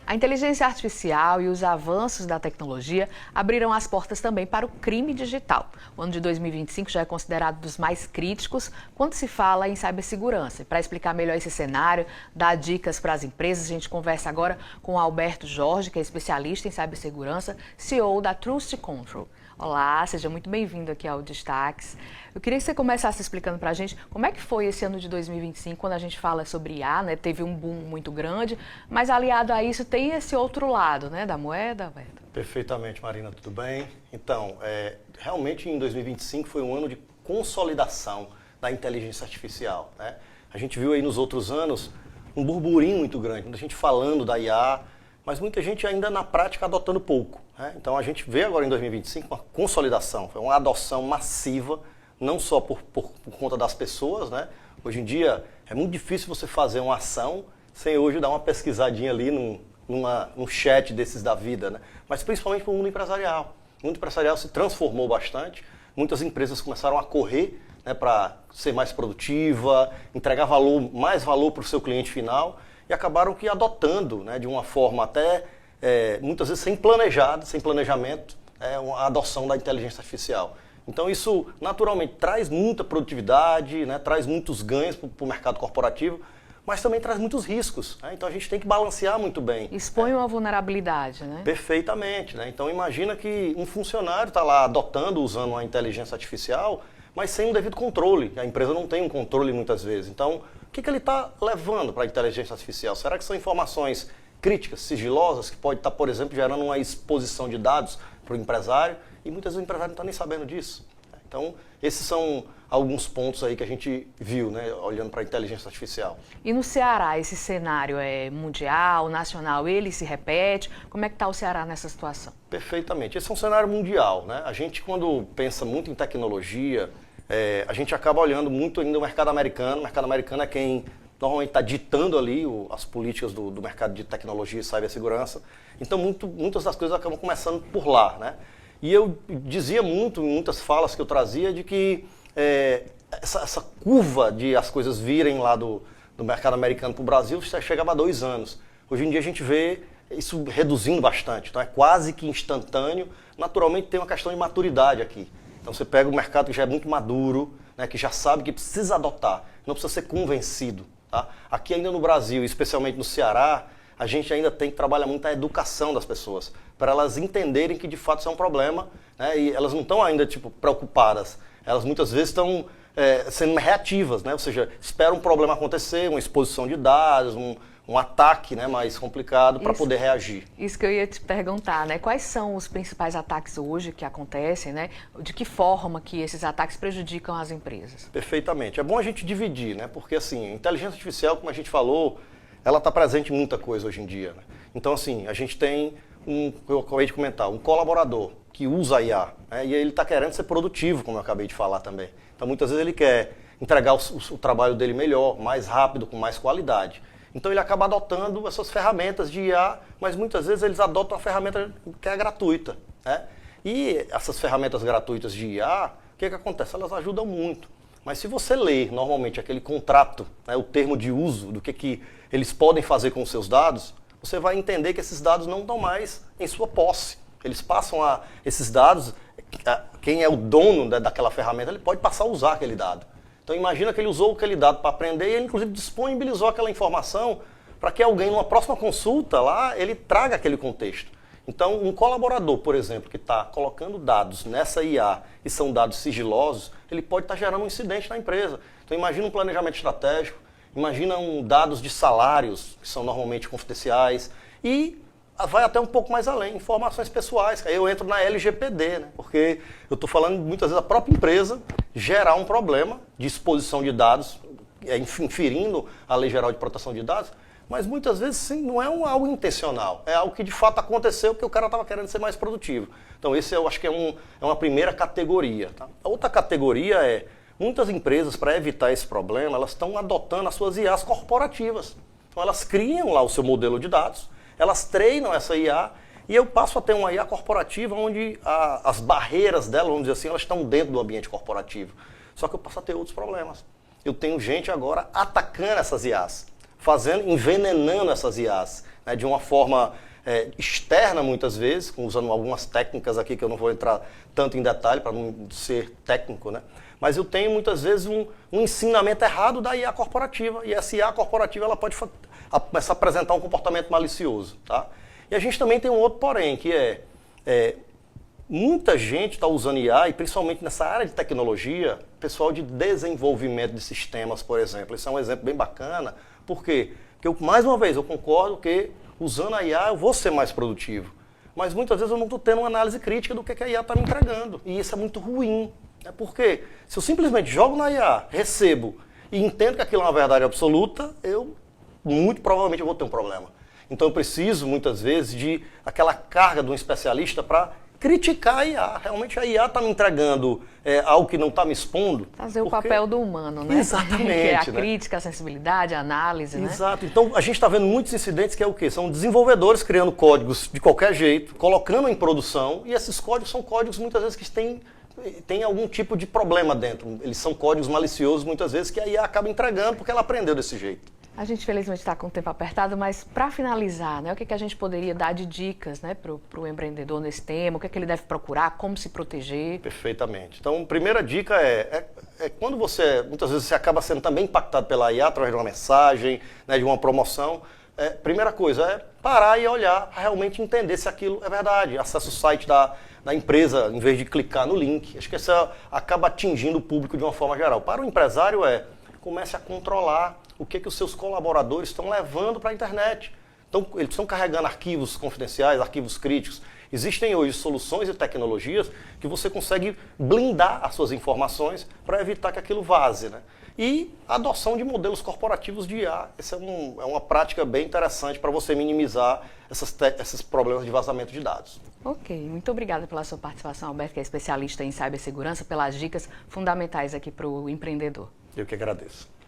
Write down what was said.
A inteligência artificial e os avanços da tecnologia abriram as portas também para o crime digital. O ano de 2025 já é considerado dos mais críticos quando se fala em cibersegurança. E para explicar melhor esse cenário, dar dicas para as empresas, a gente conversa agora com o Alberto Jorge, que é especialista em cibersegurança, CEO da Trust Control. Olá, seja muito bem-vindo aqui ao Destaques. Eu queria que você começasse explicando para a gente como é que foi esse ano de 2025, quando a gente fala sobre IA, né? Teve um boom muito grande, mas aliado a isso tem esse outro lado, né, da moeda, Alberto? Perfeitamente, Marina, tudo bem? Então, realmente em 2025 foi um ano de consolidação da inteligência artificial, né? A gente viu aí nos outros anos um burburinho muito grande, muita gente falando da IA, mas muita gente ainda na prática adotando pouco, né? Então a gente vê agora em 2025 uma consolidação, foi uma adoção massiva, não só por conta das pessoas, né? Hoje em dia é muito difícil você fazer uma ação sem hoje dar uma pesquisadinha ali num chat desses da vida, né? Mas principalmente para o mundo empresarial. O mundo empresarial se transformou bastante, muitas empresas começaram a correr, né, para ser mais produtiva, entregar mais valor para o seu cliente final, e acabaram que adotando, né, de uma forma até, muitas vezes sem planejamento, a adoção da inteligência artificial. Então isso naturalmente traz muita produtividade, né, traz muitos ganhos para o mercado corporativo, mas também traz muitos riscos, né? Então a gente tem que balancear muito bem. Expõe uma vulnerabilidade, né? Perfeitamente, né? Então imagina que um funcionário está lá adotando, usando a inteligência artificial, mas sem um devido controle. A empresa não tem um controle muitas vezes. Então, o que ele está levando para a inteligência artificial? Será que são informações críticas, sigilosas, que pode estar, por exemplo, gerando uma exposição de dados para o empresário, e muitas vezes o empresário não está nem sabendo disso. Então, esses são alguns pontos aí que a gente viu, né, olhando para a inteligência artificial. E no Ceará, esse cenário é mundial, nacional, ele se repete? Como é que está o Ceará nessa situação? Perfeitamente. Esse é um cenário mundial, né? A gente, quando pensa muito em tecnologia, a gente acaba olhando muito ainda o mercado americano. O mercado americano é quem normalmente está ditando ali as políticas do mercado de tecnologia e cibersegurança. Então, muitas das coisas acabam começando por lá, né? E eu dizia muito, em muitas falas que eu trazia, de que essa curva de as coisas virem lá do mercado americano para o Brasil chegava a 2 anos. Hoje em dia a gente vê isso reduzindo bastante, então é quase que instantâneo. Naturalmente tem uma questão de maturidade aqui. Então você pega o mercado que já é muito maduro, né, que já sabe que precisa adotar, não precisa ser convencido. Tá? Aqui ainda no Brasil, especialmente no Ceará, a gente ainda tem que trabalhar muito a educação das pessoas, para elas entenderem que de fato isso é um problema, né, e elas não estão ainda preocupadas, elas muitas vezes estão sendo reativas, né, ou seja, esperam um problema acontecer, uma exposição de dados, um ataque, né, mais complicado para poder reagir. Isso que eu ia te perguntar, né? Quais são os principais ataques hoje que acontecem, né? De que forma que esses ataques prejudicam as empresas? Perfeitamente. É bom a gente dividir, né? Porque assim, a inteligência artificial, como a gente falou, ela está presente em muita coisa hoje em dia, né? Então assim, a gente tem eu acabei de comentar, um colaborador que usa a IA, né? E ele está querendo ser produtivo, como eu acabei de falar também. Então muitas vezes ele quer entregar o trabalho dele melhor, mais rápido, com mais qualidade. Então ele acaba adotando essas ferramentas de IA, mas muitas vezes eles adotam uma ferramenta que é gratuita, né? E essas ferramentas gratuitas de IA, o que acontece? Elas ajudam muito. Mas se você ler normalmente aquele contrato, né, o termo de uso, do que eles podem fazer com os seus dados, você vai entender que esses dados não estão mais em sua posse. Eles passam esses dados, quem é o dono daquela ferramenta, ele pode passar a usar aquele dado. Então imagina que ele usou aquele dado para aprender e ele inclusive disponibilizou aquela informação para que alguém numa próxima consulta lá, ele traga aquele contexto. Então um colaborador, por exemplo, que está colocando dados nessa IA e são dados sigilosos, ele pode estar gerando um incidente na empresa. Então imagina um planejamento estratégico, imagina dados de salários, que são normalmente confidenciais, e vai até um pouco mais além, informações pessoais. Aí eu entro na LGPD, né? Porque eu estou falando muitas vezes a própria empresa gerar um problema de exposição de dados, inferindo a Lei Geral de Proteção de Dados, mas muitas vezes sim, não é algo intencional, é algo que de fato aconteceu porque o cara estava querendo ser mais produtivo. Então esse eu acho que é uma primeira categoria. Tá? A outra categoria é, muitas empresas, para evitar esse problema, elas estão adotando as suas IAs corporativas. Então elas criam lá o seu modelo de dados, elas treinam essa IA e eu passo a ter uma IA corporativa onde as barreiras dela, vamos dizer assim, elas estão dentro do ambiente corporativo. Só que eu passo a ter outros problemas. Eu tenho gente agora atacando essas IAs, envenenando essas IAs, né, de uma forma externa muitas vezes, usando algumas técnicas aqui que eu não vou entrar tanto em detalhe para não ser técnico, né? Mas eu tenho muitas vezes um ensinamento errado da IA corporativa, e essa IA corporativa ela pode começar a apresentar um comportamento malicioso, tá? E a gente também tem um outro porém, que muita gente está usando IA, e principalmente nessa área de tecnologia, pessoal de desenvolvimento de sistemas, por exemplo. Isso é um exemplo bem bacana. Por quê? Porque, mais uma vez, eu concordo que usando a IA eu vou ser mais produtivo. Mas muitas vezes eu não estou tendo uma análise crítica do que a IA está me entregando. E isso é muito ruim. Porque se eu simplesmente jogo na IA, recebo e entendo que aquilo é uma verdade absoluta, muito provavelmente eu vou ter um problema. Então eu preciso, muitas vezes, de aquela carga de um especialista para criticar a IA. Realmente a IA está me entregando algo que não está me expondo. Fazer o papel do humano, né? Exatamente. Que é a crítica, a sensibilidade, a análise, né? Exato. Então a gente está vendo muitos incidentes que é o quê? São desenvolvedores criando códigos de qualquer jeito, colocando em produção, e esses códigos são códigos muitas vezes que têm algum tipo de problema dentro. Eles são códigos maliciosos muitas vezes que a IA acaba entregando porque ela aprendeu desse jeito. A gente, felizmente, está com o tempo apertado, mas para finalizar, né, o que a gente poderia dar de dicas, né, para o empreendedor nesse tema? O que ele deve procurar? Como se proteger? Perfeitamente. Então, a primeira dica é quando muitas vezes você acaba sendo também impactado pela IA através de uma mensagem, né, de uma promoção, primeira coisa é parar e olhar, realmente entender se aquilo é verdade. Acesse o site da empresa, em vez de clicar no link. Acho que isso acaba atingindo o público de uma forma geral. Para o empresário comece a controlar o que os seus colaboradores estão levando para a internet. Então, eles estão carregando arquivos confidenciais, arquivos críticos. Existem hoje soluções e tecnologias que você consegue blindar as suas informações para evitar que aquilo vaze, né? E a adoção de modelos corporativos de IA. Essa é uma prática bem interessante para você minimizar esses problemas de vazamento de dados. Ok, muito obrigada pela sua participação, Alberto, que é especialista em cibersegurança, pelas dicas fundamentais aqui para o empreendedor. Eu que agradeço.